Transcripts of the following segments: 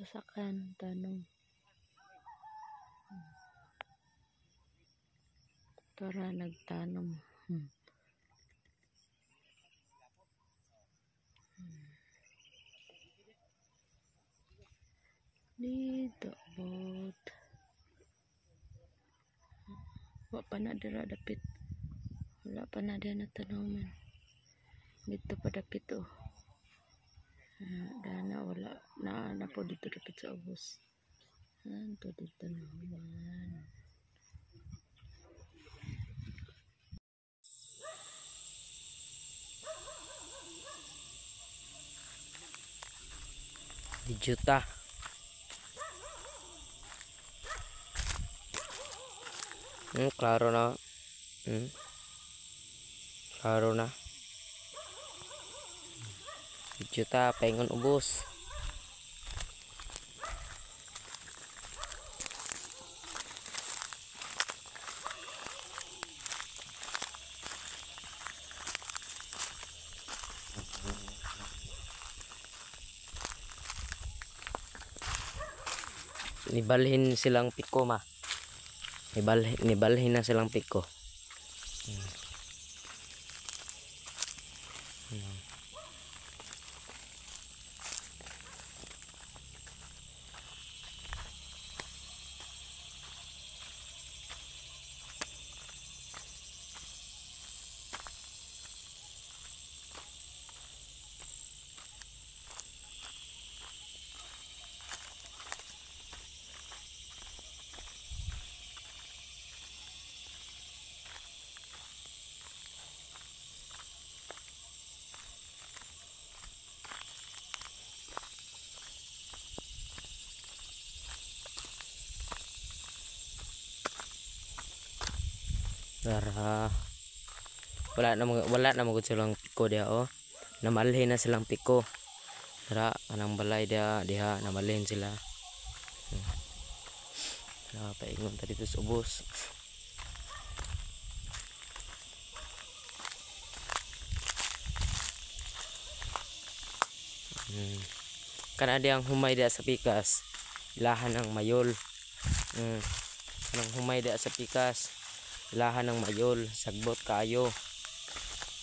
sasakan tanong. Tara nagtanom. Dito bot. Wa pa na dira dapit. Wala pa na dira na tanaman. Dito pa dapit oh. Dana wala na po dito dapit sa ubos. Anto dito naman. Dijuta. Klaro na. Klaro na. Dijuta, pengon ubos. Nibalhin silang piko ma. Nibalhin na silang piko. Dara. Wala na magud silang piko dia oh. Namalhin na silang piko. Dara anang balay dia diha namalhin sila. Paingon ta dito sa ubos. Kana di ang humay dia sa pikas. Ilahan ng mayol. Anong humay dia sa pikas. Ilahan ng mayol, sagbot kayo.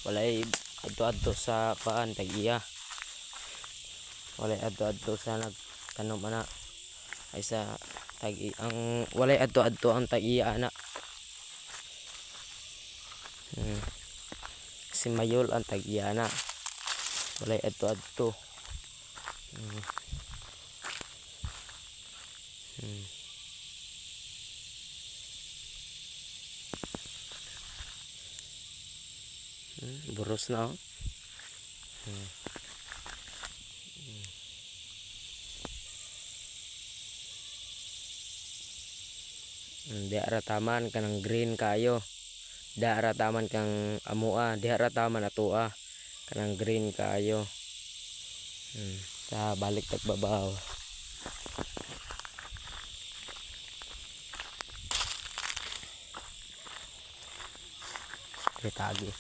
Walay adto-adto sa paan tag-iya. Walay adto-adto sa nagtanom ana. Ay sa tag ang walay adto-adto ang tag-iya ana. Si mayol ang tag-iya ana. Walay adto-adto. Buros na oh. Di arataman kanang green kayo. Di arataman kang amua, di arataman atua. Kanang green kayo. Sa balik tagbabaw. Tagi.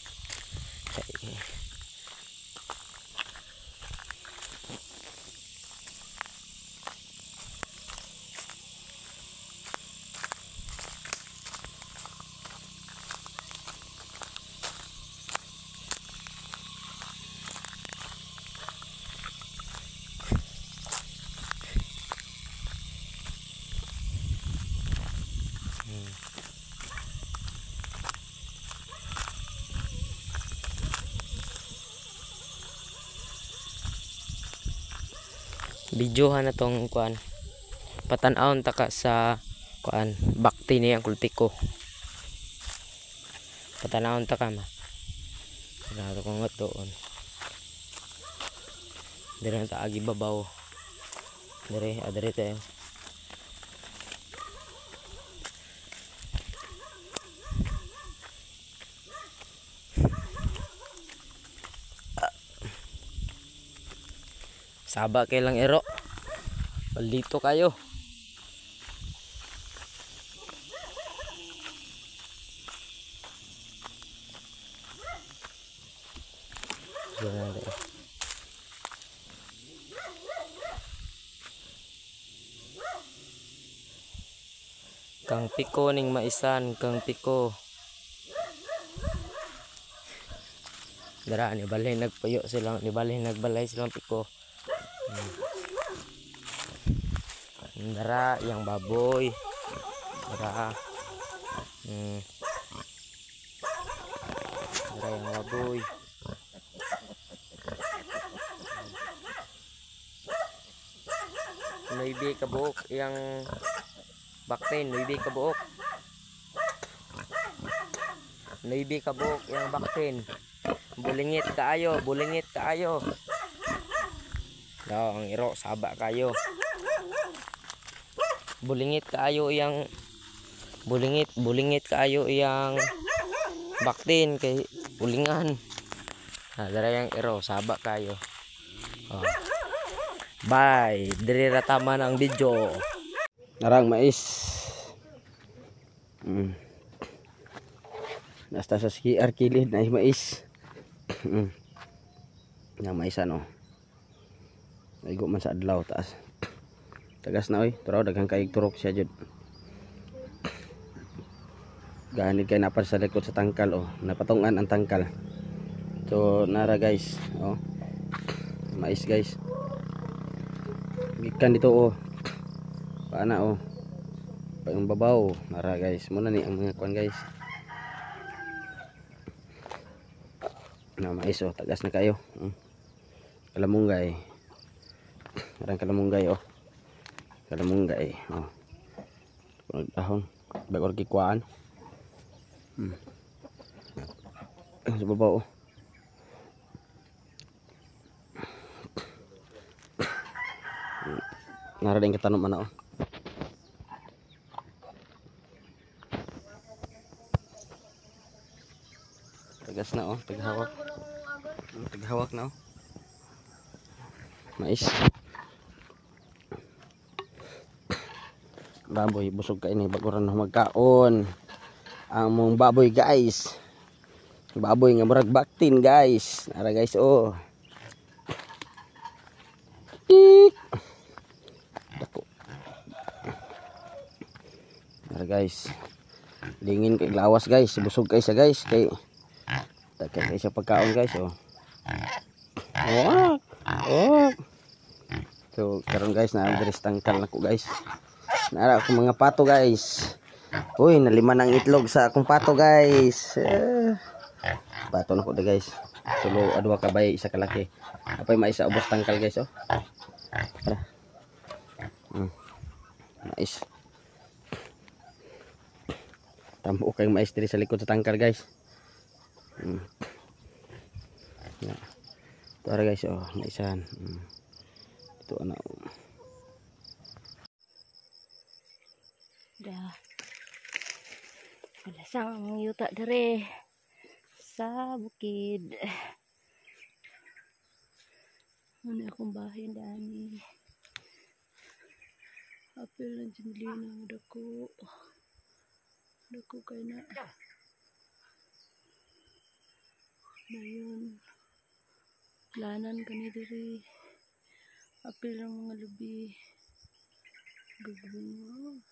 Videohan na tong kuan. Patan-aon taka sa kuan bakti ni ang kulpiko. Patan-aon taka ma. Naro ko ngotoon. Dire ta agi babaw. Dire tayo. Saba kay lang ero. Palito kayo. Kang piko ning maisan, kang piko. Dara ni balay nagpuyo silang, ni balay nagbalay silang piko. Dara yang baboy. Dara. Dara yang baboy. Nuibi kabuok yang baktin, nuibi kabuok. Nuibi kabuok yang baktin. Bulingit kaayo, bulingit kaayo. Daw ang iro saba kayo. Bulingit kaayo yang bulingit kaayo yang baktin kay bulingan. Dara yang iro saba kayo. Oh. Bye, diri ra tama ng video. Narang mais. Nasta sa CR kilid na mais. Yang mais ano. Naigo man sa adlaw taas. Tagas na oy, turaw daghang kaig turok siya jud. Ganit kay napad sa likod sa tangkal oh, napatungan ang tangkal. So nara guys, oh. Mais guys. Gikan dito oh. Paana oh. Pang babaw, nara guys. Muna ni ang mga kuan guys. Na mais oh, tagas na kayo. Kalamunggay. Marang kalamunggay oh. Kalamunggay oh. Dahon, bagor gikwaan. Sa babaw oh. Nara din katanom mana oh. Tagas na oh, taghawak. Taghawak na oh. Mais. Baboy busog ka ini baguran na magkaon. Ang mong baboy guys. Baboy nga murag baktin guys. Nara guys oh. Tik. Dako. Nara guys. Dingin kay lawas guys, busog kay sa guys kay takay siya pagkaon guys oh. Oh. Oh. So karon guys na diri tangkal nako guys. Nara ako mga pato guys. Uy, naliman ang itlog sa akong pato guys. Pato nako de guys. Tulo adwa ka bay isa ka laki. Apay maisa ubos tangkal guys oh. Para. Mais. Tamo kay mais diri sa likod sa tangkal guys. Tara guys oh, maisan. Ito ana. Dah. Alasang yuta dere sa bukid. Ano akong bahin dani. Apil lang jimlina dako. Dako kay na. Dayon. Lanan kani diri. Apil lang mga lubi. Gubunga.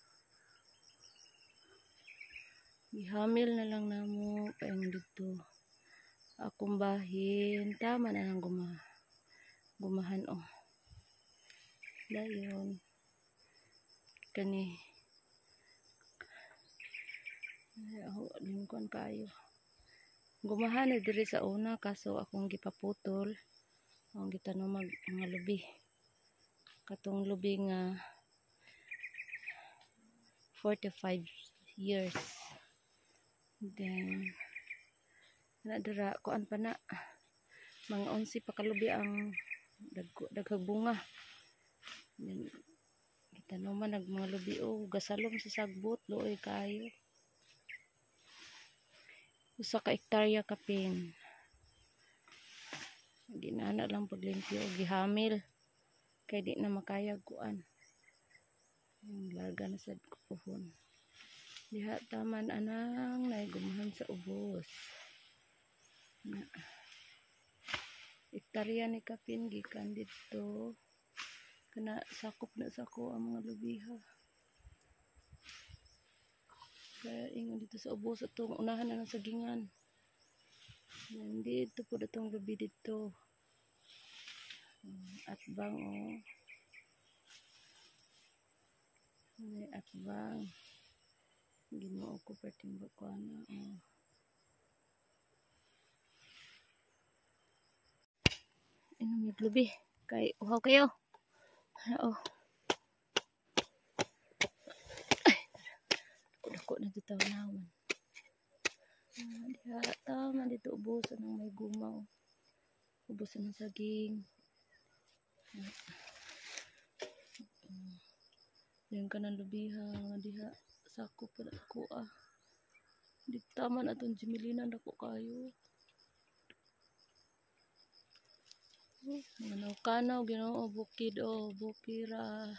Gihamil na lang namo paeng dito. Akong bahin tama na lang gumahan oh. Dayon kani ako lingkon kayo. Gumahan na diri sa una kaso akong gipaputol. Akong gitanom mga lubi. Katong lubi nga 45 years. Then nadara kuan pa na mga 11 pa kalubi ang daghag bunga. Then gitanuman nag mga lubi oh, gasalom sa sagbot luoy kayo. Usa ka hektarya kapin. Ginana lang paglimpyo og gihamil kay di na makayag kuan. Larga na sad kupuhon. Diha taman anang naigumahan sa ubos. Na. Hektarya ni kapin gikan dito. Kana sakop na sako ang mga lubiha. Kaya ingon dito sa ubos itong unahan na ng sagingan. Nandito po itong gabi dito. At bang oh. May at bang. Ginoo ko perting bakwana oh. Inom yung lubi. Kay uhaw kayo. Oh. Dako na dito naman. Diha tama dito ubusan ng may gumaw. Ubusan ng saging. Yan ka ng lubiha diha sako pa ako ah. Di tama na itong jimilinan ako kayo. Kanaw Ginoo bukid oh bukira.